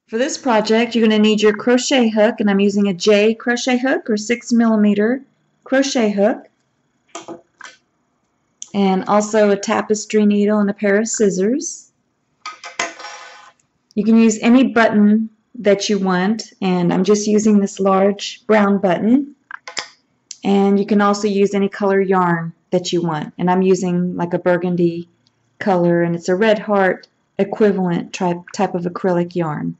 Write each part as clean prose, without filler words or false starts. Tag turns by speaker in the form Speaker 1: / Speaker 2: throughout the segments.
Speaker 1: For this project, you're going to need your crochet hook, and I'm using a J crochet hook or 6mm crochet hook, and also a tapestry needle and a pair of scissors. You can use any button that you want, and I'm just using this large brown button. And you can also use any color yarn that you want, and I'm using like a burgundy color, and it's a red heart equivalent type of acrylic yarn.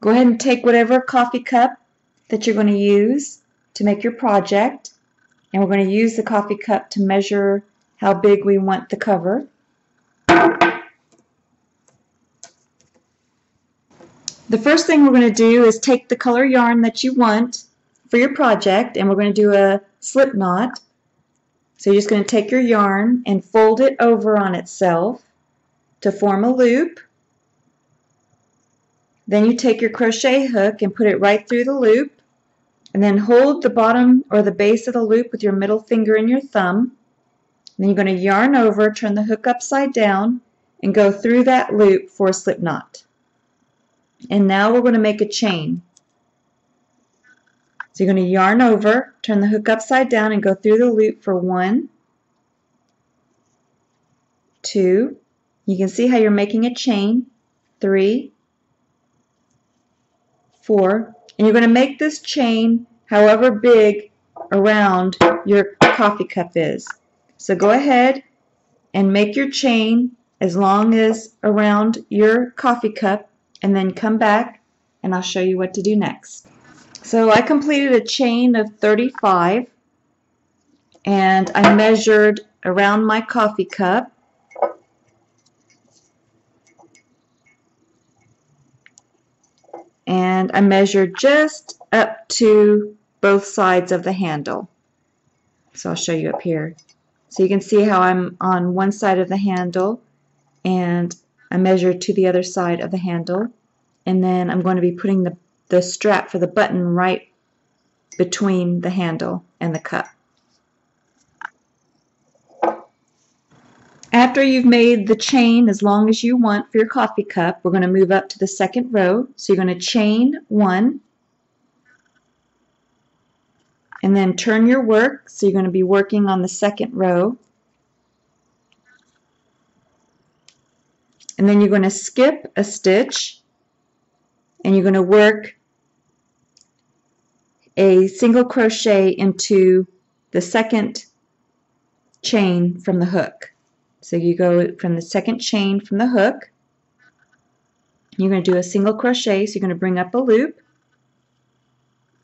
Speaker 1: Go ahead and take whatever coffee cup that you're going to use to make your project, and we're going to use the coffee cup to measure how big we want the cover. The first thing we're going to do is take the color yarn that you want for your project, and we're going to do a slip knot. So you're just going to take your yarn and fold it over on itself to form a loop. Then you take your crochet hook and put it right through the loop, and then hold the bottom or the base of the loop with your middle finger and your thumb. Then you're going to yarn over, turn the hook upside down, and go through that loop for a slip knot. And now we're going to make a chain. So you're going to yarn over, turn the hook upside down, and go through the loop for 1, 2. You can see how you're making a chain. 3, 4. And you're going to make this chain however big around your coffee cup is. So go ahead and make your chain as long as around your coffee cup, and then come back and I'll show you what to do next. So I completed a chain of 35, and I measured around my coffee cup. And I measured just up to both sides of the handle. So I'll show you up here. So you can see how I'm on one side of the handle, and I measured to the other side of the handle, and then I'm going to be putting the strap for the button right between the handle and the cup. After you've made the chain as long as you want for your coffee cup, we're going to move up to the second row. So you're going to chain 1, and then turn your work. So you're going to be working on the second row. And then you're going to skip a stitch, and you're going to work a single crochet into the second chain from the hook. So you go from the second chain from the hook, you're going to do a single crochet, so you're going to bring up a loop.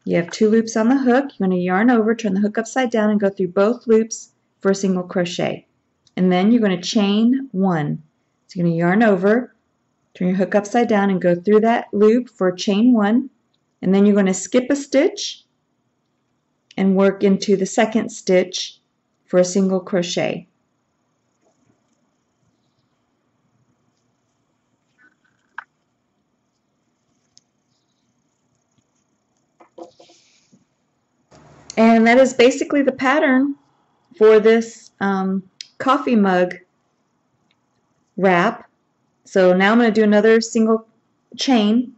Speaker 1: You have 2 loops on the hook. You're going to yarn over, turn the hook upside down, and go through both loops for a single crochet. And then you're going to chain 1. So you're going to yarn over, turn your hook upside down, and go through that loop for chain 1. And then you're going to skip a stitch and work into the second stitch for a single crochet. And that is basically the pattern for this coffee mug wrap. So now I'm going to do another single chain,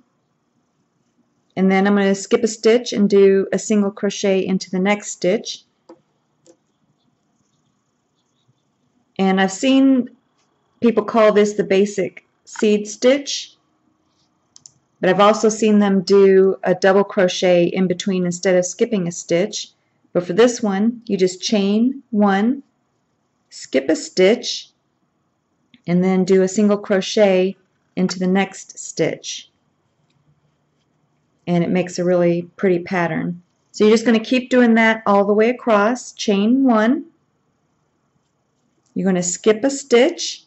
Speaker 1: and then I'm going to skip a stitch and do a single crochet into the next stitch. And I've seen people call this the basic seed stitch, but I've also seen them do a double crochet in between instead of skipping a stitch. But for this one, you just chain 1, skip a stitch, and then do a single crochet into the next stitch. And it makes a really pretty pattern. So you're just going to keep doing that all the way across. Chain 1, you're going to skip a stitch,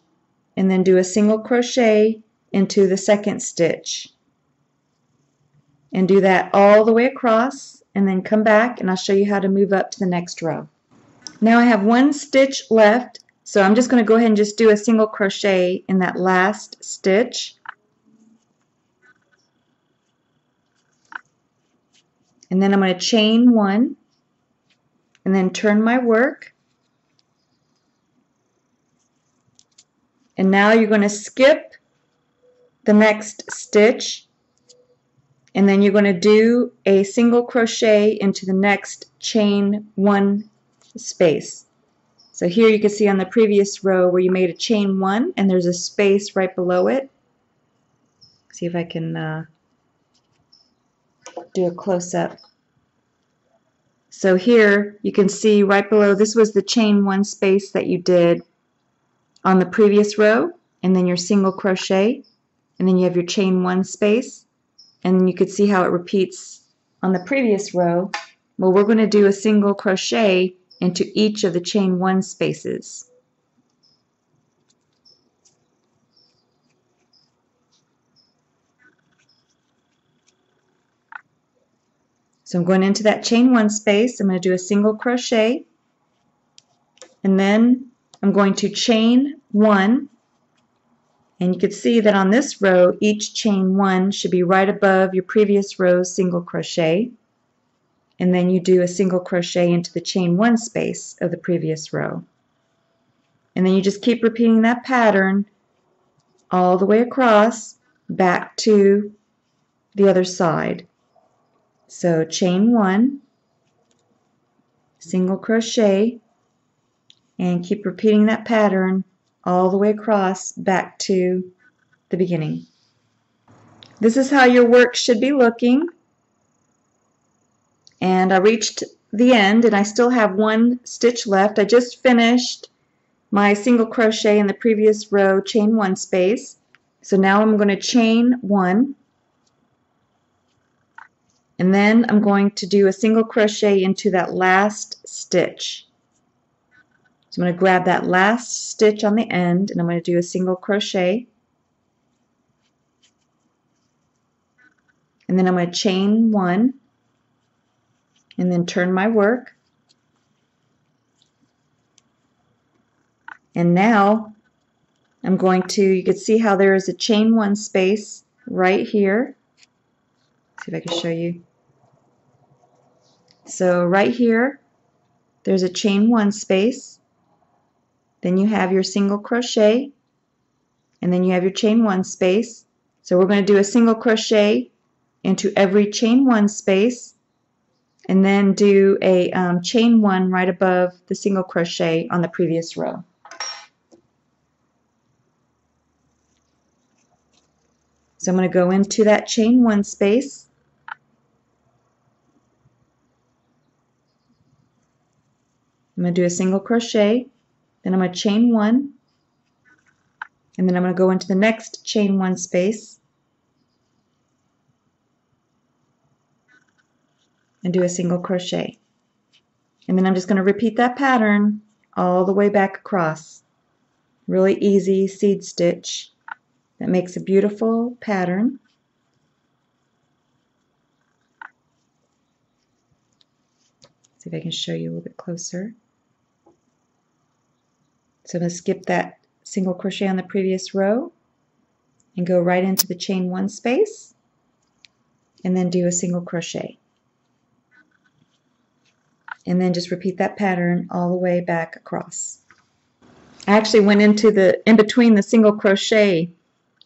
Speaker 1: and then do a single crochet into the second stitch. And do that all the way across, and then come back and I'll show you how to move up to the next row. Now I have 1 stitch left, so I'm just going to go ahead and just do a single crochet in that last stitch. And then I'm going to chain 1, and then turn my work. And now you're going to skip the next stitch, and then you're going to do a single crochet into the next chain 1 space. So here you can see on the previous row where you made a chain 1 and there's a space right below it. See if I can do a close-up. So here you can see right below, this was the chain 1 space that you did on the previous row, and then your single crochet, and then you have your chain 1 space, and you could see how it repeats on the previous row. Well, we're going to do a single crochet into each of the chain 1 spaces. So I'm going into that chain 1 space, I'm going to do a single crochet, and then I'm going to chain 1, and you can see that on this row each chain 1 should be right above your previous row's single crochet, and then you do a single crochet into the chain 1 space of the previous row. And then you just keep repeating that pattern all the way across back to the other side. So chain 1, single crochet, and keep repeating that pattern all the way across back to the beginning. This is how your work should be looking. And I reached the end and I still have 1 stitch left. I just finished my single crochet in the previous row, chain 1 space. So now I'm going to chain 1, and then I'm going to do a single crochet into that last stitch. So I'm going to grab that last stitch on the end and I'm going to do a single crochet, and then I'm going to chain 1 and then turn my work. And now I'm going to, you can see how there is a chain 1 space right here. Let's see if I can show you. So right here there's a chain 1 space, then you have your single crochet, and then you have your chain 1 space. So we're going to do a single crochet into every chain 1 space, and then do a chain 1 right above the single crochet on the previous row. So I'm going to go into that chain 1 space, I'm going to do a single crochet, then I'm going to chain 1, and then I'm going to go into the next chain 1 space and do a single crochet. And then I'm just going to repeat that pattern all the way back across. Really easy seed stitch that makes a beautiful pattern. See if I can show you a little bit closer. So I'm going to skip that single crochet on the previous row and go right into the chain 1 space and then do a single crochet. And then just repeat that pattern all the way back across. I actually went into in between the single crochet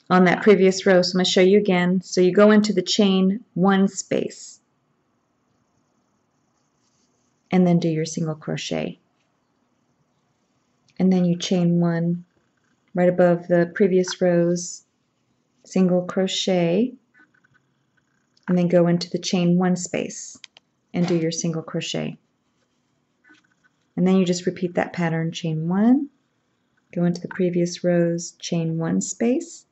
Speaker 1: on that previous row, so I'm going to show you again. So you go into the chain 1 space and then do your single crochet, and then you chain 1 right above the previous row's single crochet, and then go into the chain 1 space and do your single crochet. And then you just repeat that pattern, chain 1, go into the previous row's chain 1 space,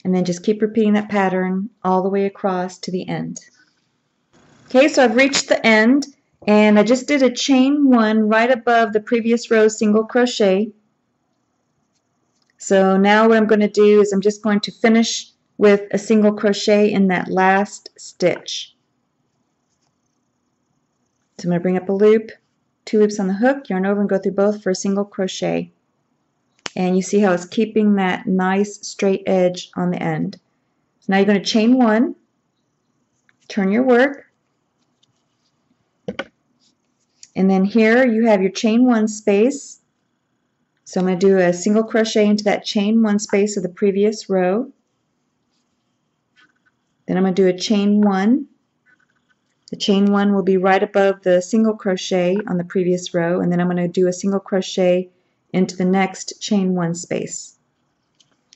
Speaker 1: and then just keep repeating that pattern all the way across to the end. Okay, so I've reached the end, and I just did a chain 1 right above the previous row's single crochet. So now what I'm going to do is I'm just going to finish with a single crochet in that last stitch. So I'm going to bring up a loop, 2 loops on the hook, yarn over and go through both for a single crochet. And you see how it's keeping that nice straight edge on the end. So now you're going to chain 1, turn your work, and then here you have your chain 1 space. So I'm going to do a single crochet into that chain 1 space of the previous row. Then I'm going to do a chain 1. The chain 1 will be right above the single crochet on the previous row, and then I'm going to do a single crochet into the next chain 1 space.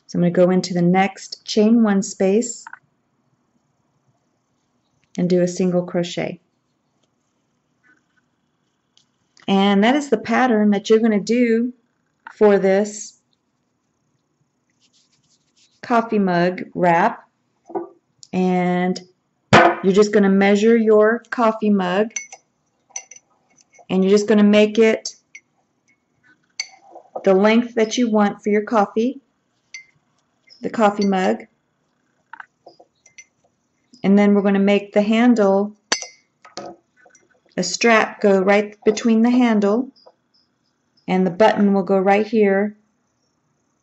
Speaker 1: So I'm going to go into the next chain 1 space and do a single crochet. And that is the pattern that you're going to do for this coffee mug wrap. And you're just going to measure your coffee mug, and you're just going to make it the length that you want for your coffee, the coffee mug. And then we're going to make the handle, a strap go right between the handle, and the button will go right here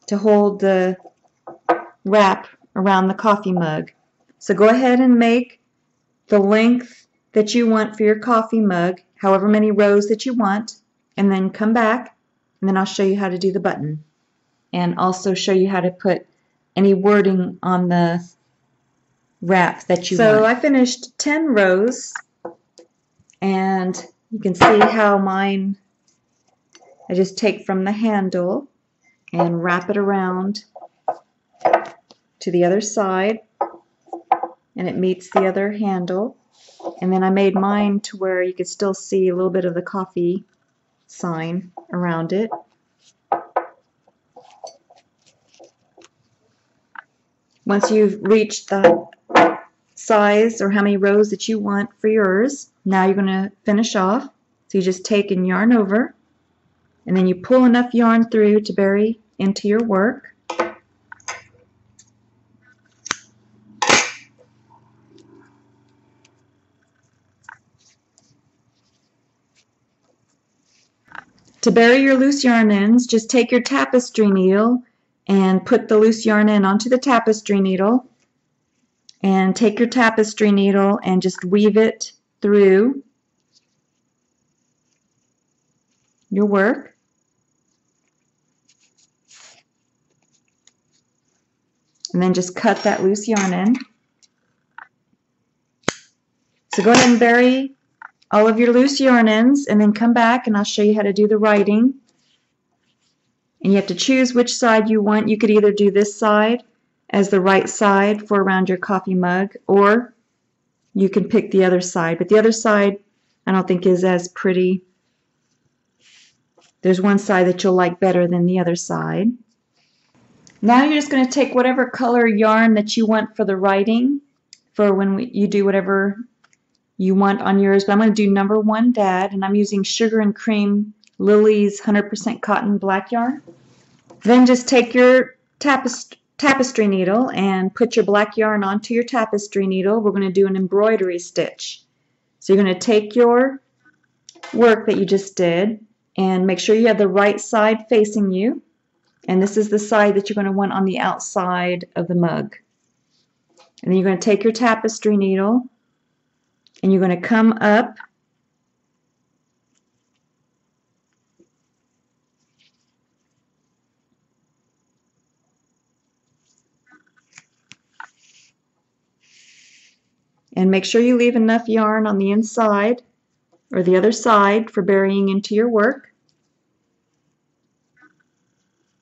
Speaker 1: to hold the wrap around the coffee mug. So go ahead and make the length that you want for your coffee mug, however many rows that you want, and then come back, and then I'll show you how to do the button, and also show you how to put any wording on the wrap that you want. So I finished 10 rows, and you can see how mine, I just take from the handle and wrap it around to the other side, and it meets the other handle. And then I made mine to where you could still see a little bit of the coffee sign around it. Once you've reached the size or how many rows that you want for yours, now you're going to finish off. So you just take and yarn over, and then you pull enough yarn through to bury into your work. To bury your loose yarn ends, just take your tapestry needle and put the loose yarn end onto the tapestry needle, and take your tapestry needle and just weave it through your work. And then just cut that loose yarn end. So go ahead and bury all of your loose yarn ends, and then come back and I'll show you how to do the writing. And you have to choose which side you want. You could either do this side as the right side for around your coffee mug, or you can pick the other side. But the other side I don't think is as pretty. There's one side that you'll like better than the other side. Now you're just going to take whatever color yarn that you want for the writing, for when you do whatever you want on yours. But I'm going to do number 1 dad, and I'm using Sugar and Cream Lily's 100% cotton black yarn. Then just take your tapestry needle and put your black yarn onto your tapestry needle. We're going to do an embroidery stitch. So you're going to take your work that you just did and make sure you have the right side facing you. And this is the side that you're going to want on the outside of the mug. And then you're going to take your tapestry needle and you're going to come up and make sure you leave enough yarn on the inside or the other side for burying into your work.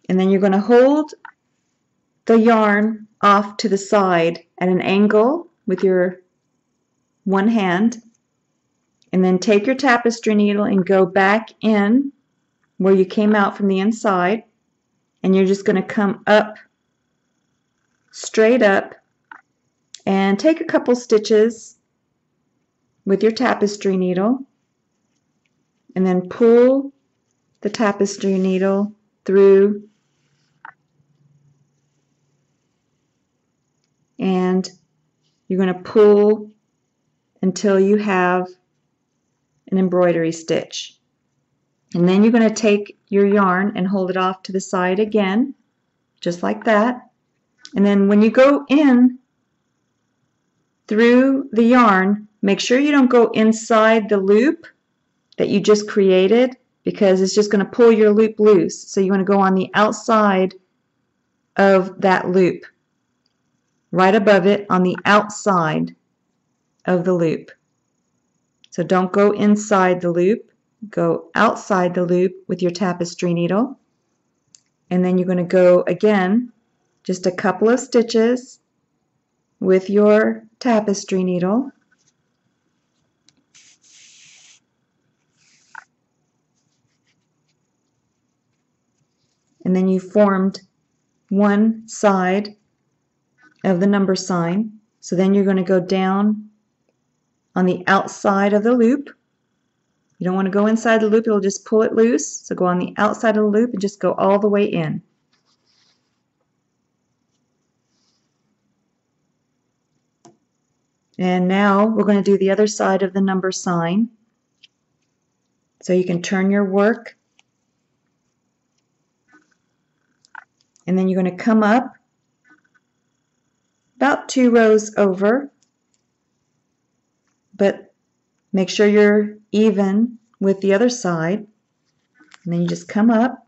Speaker 1: And then you're going to hold the yarn off to the side at an angle with your one hand, and then take your tapestry needle and go back in where you came out from the inside, and you're just going to come up, straight up, and take a couple stitches with your tapestry needle, and then pull the tapestry needle through, and you're going to pull until you have an embroidery stitch. And then you're going to take your yarn and hold it off to the side again, just like that. And then when you go in through the yarn, make sure you don't go inside the loop that you just created, because it's just going to pull your loop loose. So you want to go on the outside of that loop, right above it on the outside of the loop. So don't go inside the loop, go outside the loop with your tapestry needle. And then you're going to go again just a couple of stitches with your tapestry needle. And then you formed one side of the number sign. So then you're going to go down on the outside of the loop. You don't want to go inside the loop, it'll just pull it loose. So go on the outside of the loop and just go all the way in. And now we're going to do the other side of the number sign. So you can turn your work, and then you're going to come up about 2 rows over, but make sure you're even with the other side. And then you just come up,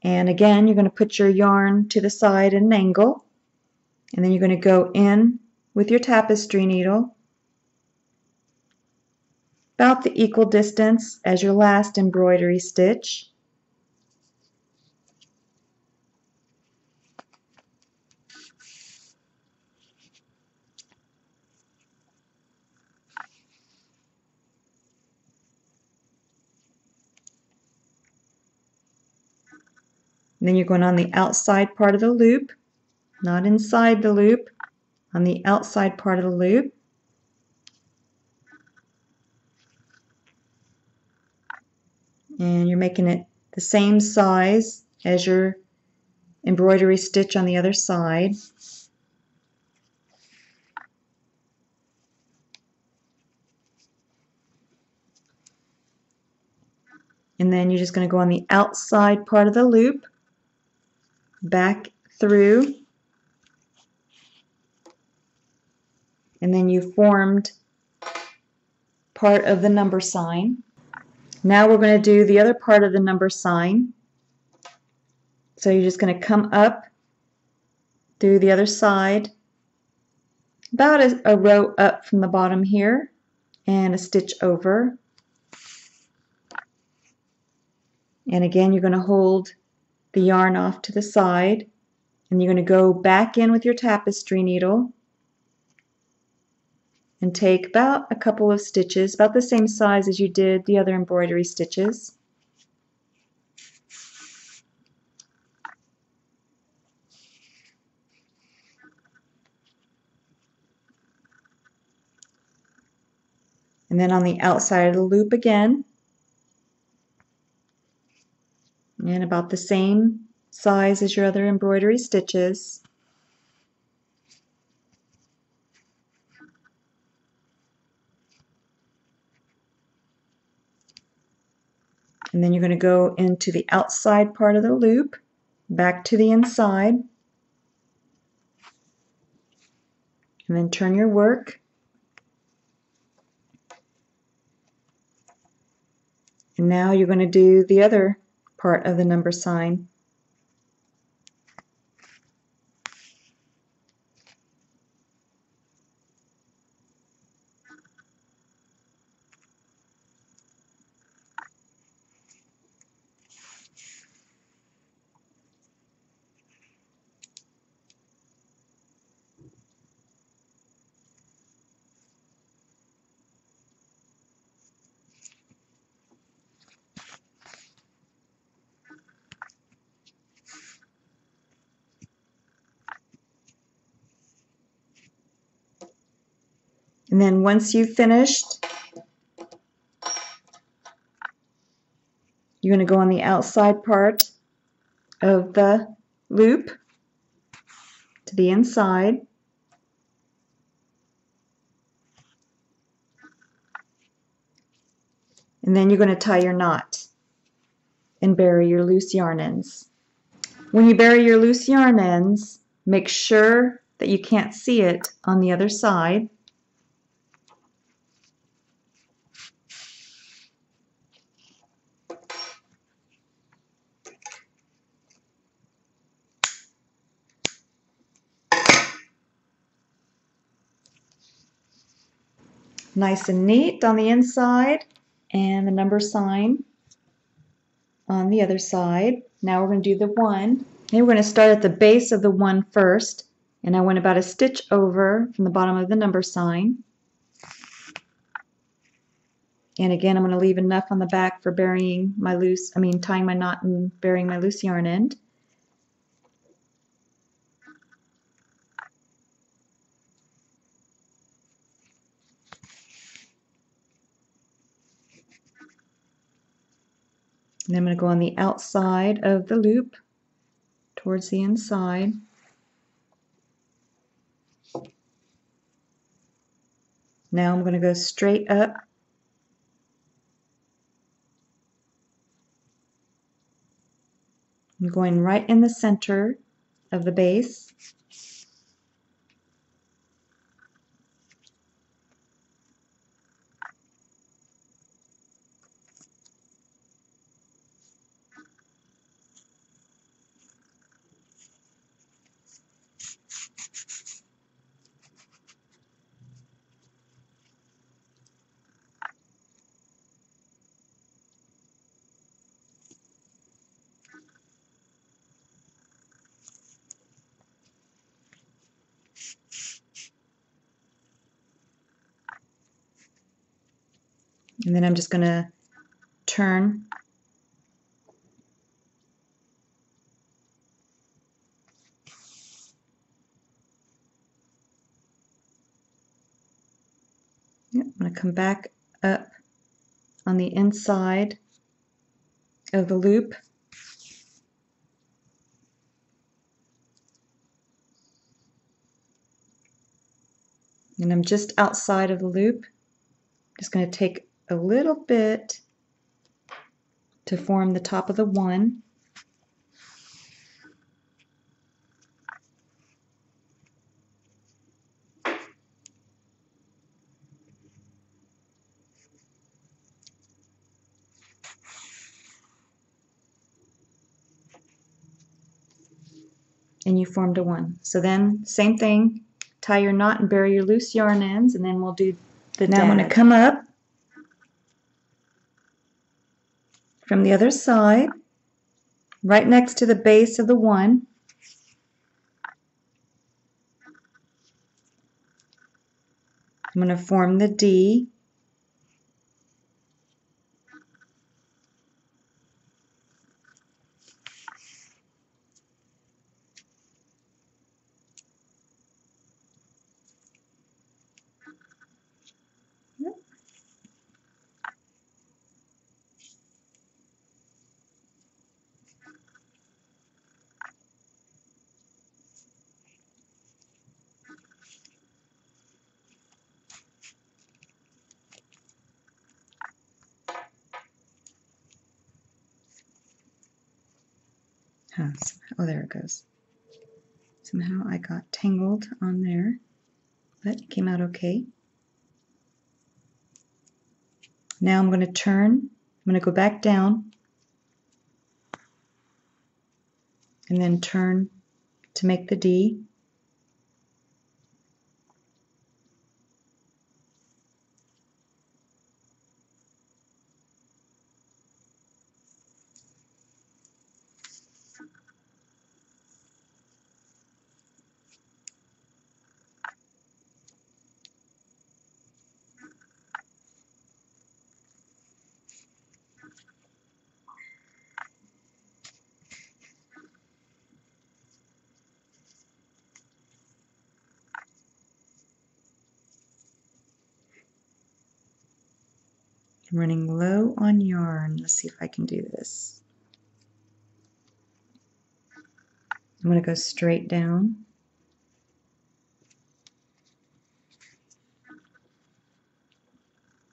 Speaker 1: and again you're going to put your yarn to the side at an angle, and then you're going to go in with your tapestry needle about the equal distance as your last embroidery stitch. And then you're going on the outside part of the loop, not inside the loop, on the outside part of the loop. And you're making it the same size as your embroidery stitch on the other side. And then you're just going to go on the outside part of the loop, back through, and then you formed part of the number sign. Now we're going to do the other part of the number sign. So you're just going to come up through the other side, about a row up from the bottom here, and a stitch over. And again, you're going to hold the yarn off to the side, and you're going to go back in with your tapestry needle and take about a couple of stitches, about the same size as you did the other embroidery stitches. And then on the outside of the loop again, and about the same size as your other embroidery stitches. And then you're going to go into the outside part of the loop, back to the inside, and then turn your work. And now you're going to do the other part of the number sign. And then once you've finished, you're going to go on the outside part of the loop to the inside. And then you're going to tie your knot and bury your loose yarn ends. When you bury your loose yarn ends, make sure that you can't see it on the other side. Nice and neat on the inside, and the number sign on the other side. Now we're going to do the 1. Here we're going to start at the base of the 1 first, and I went about a stitch over from the bottom of the number sign. And again, I'm going to leave enough on the back for tying my knot and burying my loose yarn end. And I'm going to go on the outside of the loop towards the inside. Now I'm going to go straight up. I'm going right in the center of the base. And then I'm just going to turn I'm going to come back up on the inside of the loop. And I'm just outside of the loop. Just going to take a little bit to form the top of the 1. And you formed a 1. So then, same thing, tie your knot and bury your loose yarn ends, and then we'll do the dad. Now I'm going to come up from the other side, right next to the base of the 1. I'm going to form the D. Oh, there it goes. Somehow I got tangled on there, but it came out okay. Now I'm going to turn. I'm going to go back down and then turn to make the D. I'm running low on yarn. Let's see if I can do this. I'm going to go straight down.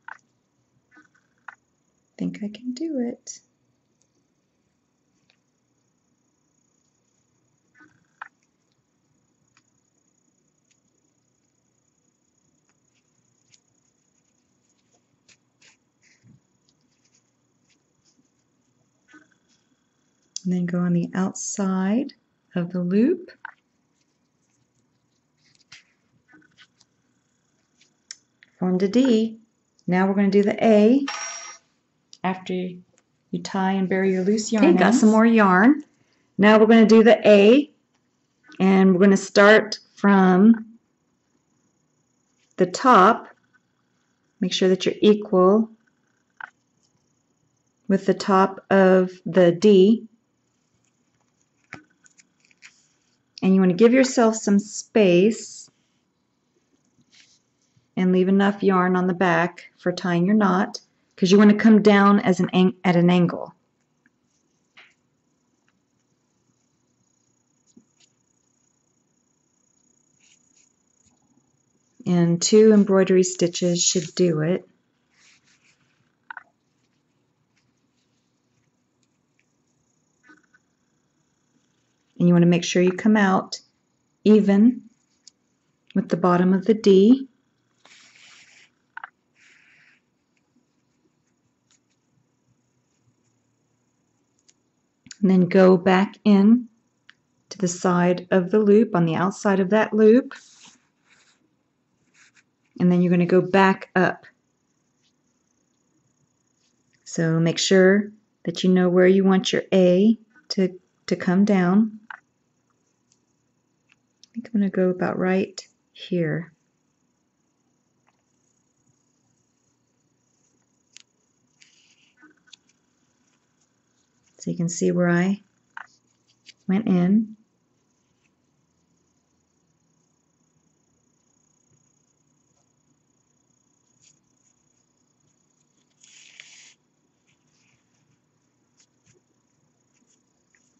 Speaker 1: I think I can do it. And then go on the outside of the loop. formed a D. Now we're going to do the A after you tie and bury your loose yarn. Okay, got some more yarn. Now we're going to do the A, and we're going to start from the top. Make sure that you're equal with the top of the D. And you want to give yourself some space and leave enough yarn on the back for tying your knot, because you want to come down as at an angle. And 2 embroidery stitches should do it. And you want to make sure you come out even with the bottom of the D. And then go back in to the side of the loop, on the outside of that loop. And then you're going to go back up. So make sure that you know where you want your A to come down. I think I'm going to go about right here. So you can see where I went in.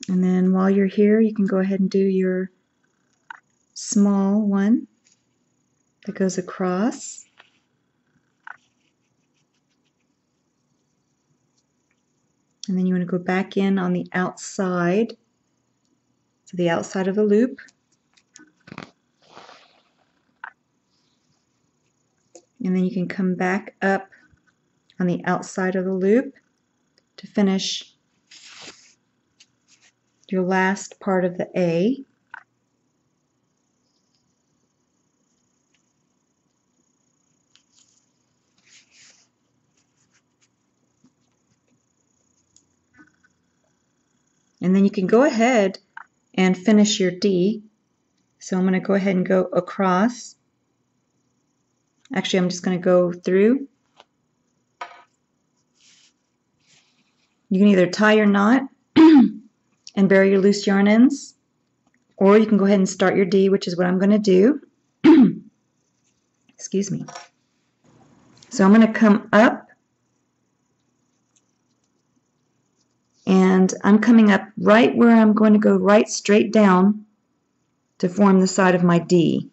Speaker 1: And then while you're here, you can go ahead and do your small one that goes across. And then you want to go back in on the outside, to the outside of the loop. And then you can come back up on the outside of the loop to finish your last part of the A. And then you can go ahead and finish your D. So I'm going to go ahead and go across. Actually, I'm just going to go through. You can either tie your knot and bury your loose yarn ends, or you can go ahead and start your D, which is what I'm going to do. Excuse me. So I'm going to come up, and I'm coming up right where I'm going to go right straight down to form the side of my D.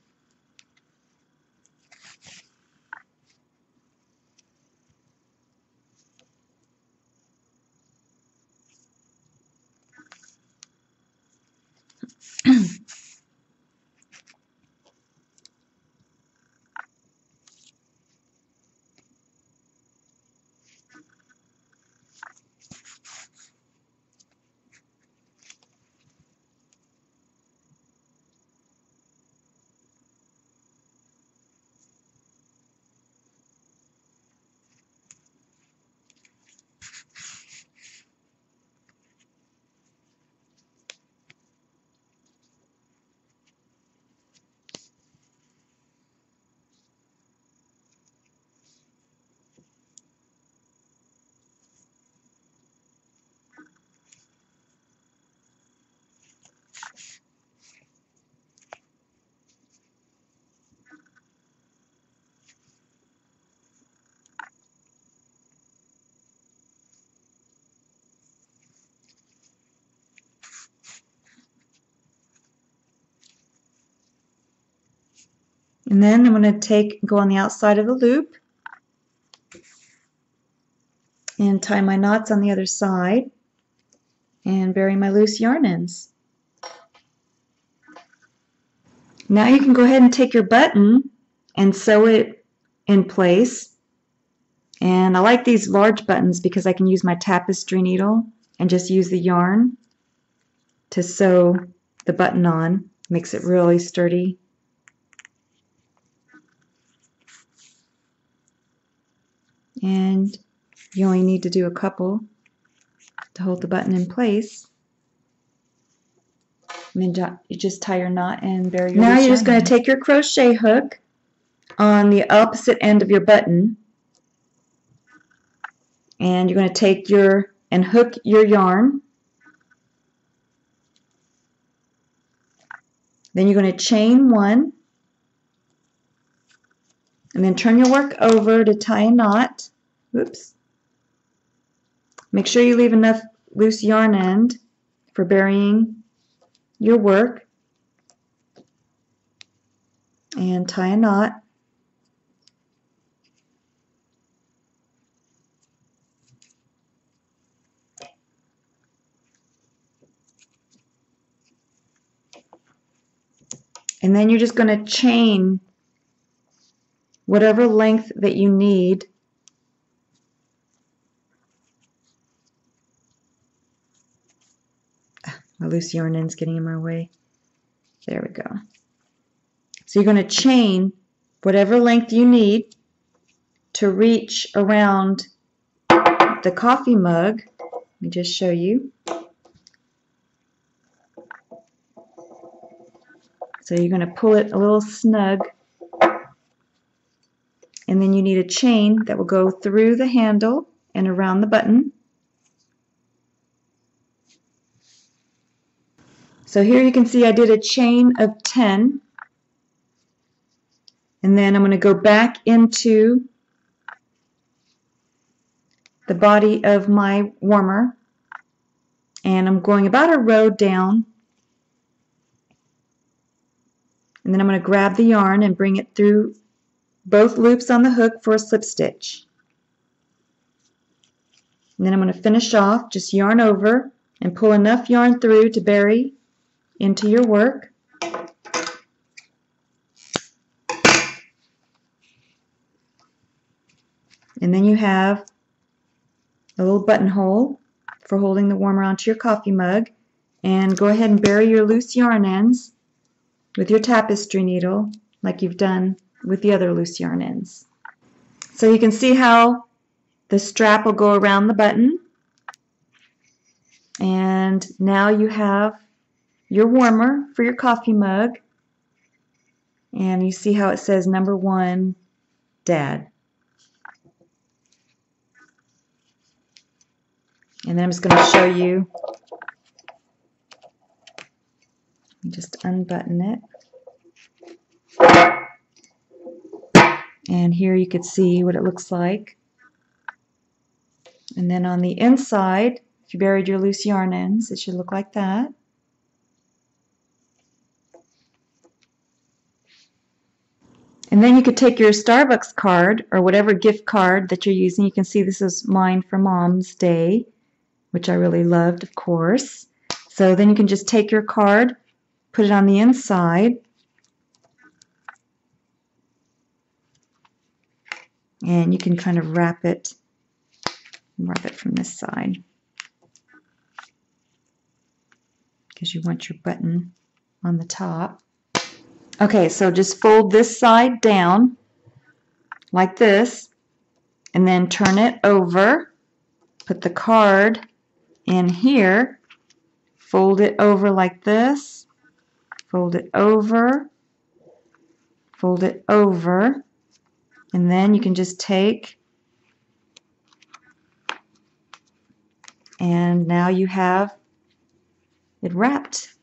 Speaker 1: And then I'm going to go on the outside of the loop and tie my knots on the other side and bury my loose yarn ends. Now you can go ahead and take your button and sew it in place. And I like these large buttons because I can use my tapestry needle and just use the yarn to sew the button on. Makes it really sturdy. and you only need to do a couple to hold the button in place. And then you just tie your knot and bury your
Speaker 2: Now
Speaker 1: loose
Speaker 2: you're just
Speaker 1: yarn
Speaker 2: going to take your crochet hook on the opposite end of your button, and you're going to take and hook your yarn. Then you're going to chain one, and then turn your work over to tie a knot. Oops. Make sure you leave enough loose yarn end for burying your work, and tie a knot. And then you're just going to chain whatever length that you need. My loose yarn end's getting in my way. There we go. So you're going to chain whatever length you need to reach around the coffee mug. Let me just show you. So you're going to pull it a little snug, and then you need a chain that will go through the handle and around the button. So here you can see I did a chain of 10, and then I'm going to go back into the body of my warmer, and I'm going about a row down, and then I'm going to grab the yarn and bring it through both loops on the hook for a slip stitch. And then I'm going to finish off, just yarn over and pull enough yarn through to bury into your work. And then you have a little buttonhole for holding the warmer onto your coffee mug. And go ahead and bury your loose yarn ends with your tapestry needle like you've done with the other loose yarn ends. So you can see how the strap will go around the button. And now you have your warmer for your coffee mug. And you see how it says number 1, Dad. And then I'm just going to show you. Just unbutton it. And here you could see what it looks like. And then on the inside, if you buried your loose yarn ends, it should look like that. And then you could take your Starbucks card or whatever gift card that you're using. You can see this is mine for Mom's Day, which I really loved, of course. So then you can just take your card, put it on the inside, and you can kind of wrap it from this side because you want your button on the top. Okay, so just fold this side down like this, and then turn it over, put the card in here, fold it over like this, fold it over, and then you can just take, and now you have it wrapped